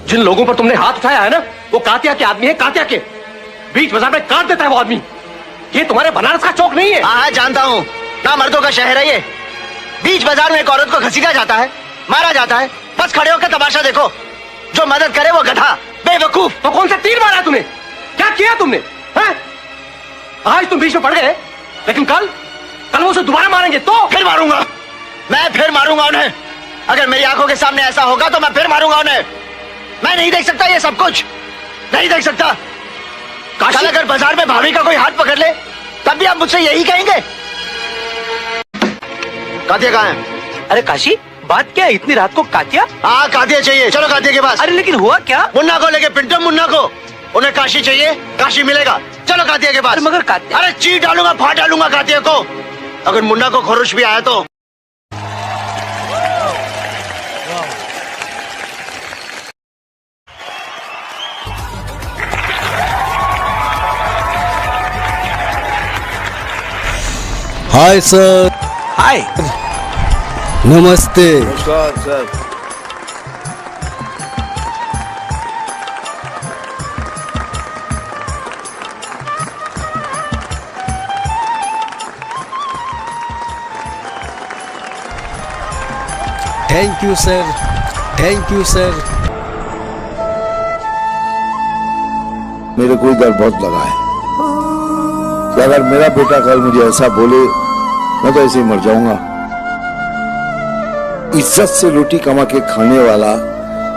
जिन लोगों पर तुमने हाथ उठाया है ना, वो कातिया के आदमी है, कातिया के। बीच बाजार में काट देता है वो आदमी। ये तुम्हारे बनारस का चौक नहीं है। हाँ जानता हूँ, ना मर्दों का शहर है ये। बीच बाजार में एक औरत को घसीटा जाता है, मारा जाता है, बस खड़े होकर तमाशा देखो। जो मदद करे वो गधा, बेवकूफ। तो कौन सा तीर मारा तुमने? क्या किया तुमने? है? आज तुम बीच में पड़ गए, लेकिन कल वो उसे दोबारा मारेंगे तो? फिर मारूंगा, मैं फिर मारूंगा उन्हें। अगर मेरी आंखों के सामने ऐसा होगा तो मैं फिर मारूंगा उन्हें। मैं नहीं देख सकता ये सब कुछ, नहीं देख सकता। कल अगर बाजार में भाभी का कोई हाथ पकड़ ले तब भी आप मुझसे यही कहेंगे? कातिया कहाँ है? अरे काशी, बात क्या है? इतनी रात को कातिया? हाँ कातिया चाहिए, चलो कातिया के पास। अरे लेकिन हुआ क्या? मुन्ना को लेके पिंटो मुन्ना को, उन्हें काशी चाहिए, काशी मिलेगा। चलो कातिया के पास। मगर कातिया, अरे चीर डालूंगा, फाड़ डालूंगा कातिया को। अगर मुन्ना को खरोश भी आया तो। Hi sir. हाय। नमस्ते। नमस्कार sir. Thank you sir, thank you sir. मेरे को डर बहुत लगा है कि अगर मेरा बेटा कल मुझे ऐसा बोले मैं तो ऐसे ही मर जाऊंगा। इज्जत से रोटी कमा के खाने वाला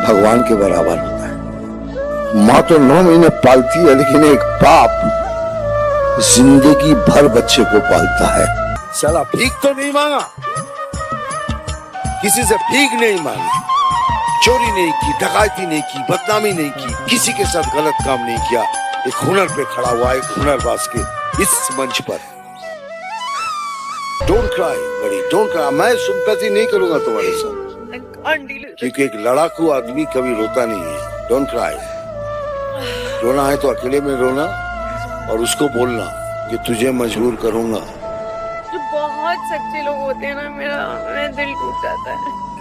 भगवान के बराबर होता है। माँ तो 9 महीने पालती है, लेकिन एक बाप जिंदगी भर बच्चे को पालता है। साला भीख तो नहीं मांगा, किसी से भीख नहीं मांगी, चोरी नहीं की, डकैती नहीं की, बदनामी नहीं की, किसी के साथ गलत काम नहीं किया। एक हुनर पे खड़ा हुआ, एक हुनरबाज के इस मंच पर। डोंट क्राई बड़ी, डोंट क्राई। मैं सिंपैथी नहीं करूंगा तुम्हारे साथ, क्योंकि एक लड़ाकू आदमी कभी रोता नहीं है। Don't cry. रोना है तो अकेले में रोना और उसको बोलना कि तुझे मजबूर करूंगा। जो बहुत सच्चे लोग होते हैं ना, मेरा दिल टूट जाता है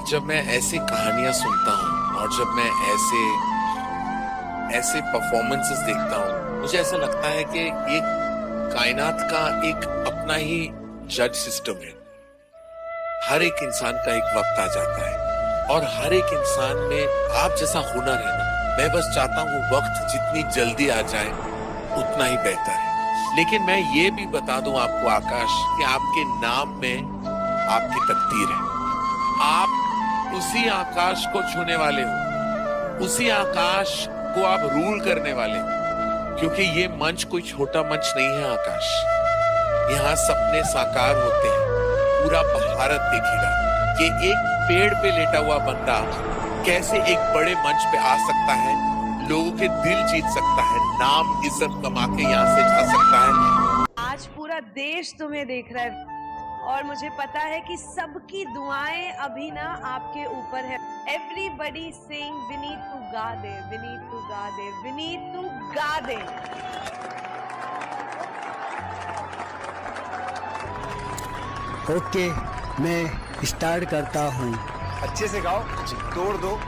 जब मैं ऐसी कहानियां सुनता हूँ और जब मैं ऐसे परफॉर्मेंसेस देखता हूँ। मुझे ऐसा लगता है कि ये कायनात का एक अपना ही जज सिस्टम है। हर एक इंसान का एक वक्त आ जाता है और हर एक इंसान में आप जैसा हुनर है ना। मैं बस चाहता हूँ वक्त जितनी जल्दी आ जाए उतना ही बेहतर है। लेकिन मैं ये भी बता दूं आपको आकाश कि आपके नाम में आपकी तकदीर है। आप उसी आकाश को छूने वाले हो, उसी आकाश को आप रूल करने वाले हो। क्योंकि ये मंच कोई छोटा मंच नहीं है आकाश। यहाँ सपने साकार होते हैं। पूरा भारत देखेगा कि एक पेड़ पे लेटा हुआ बंदा कैसे एक बड़े मंच पे आ सकता है, लोगों के दिल जीत सकता है, नाम इज्जत कमा के यहाँ से जा सकता है। आज पूरा देश तुम्हें देख रहा है और मुझे पता है कि सबकी दुआएं अभी ना आपके ऊपर है। एवरीबडी सिंग विनीत टू गा दे, विनीत टू गा दे, विनीत टू गा दे। ओके, मैं स्टार्ट करता हूँ। अच्छे से गाओ, तोड़ दो।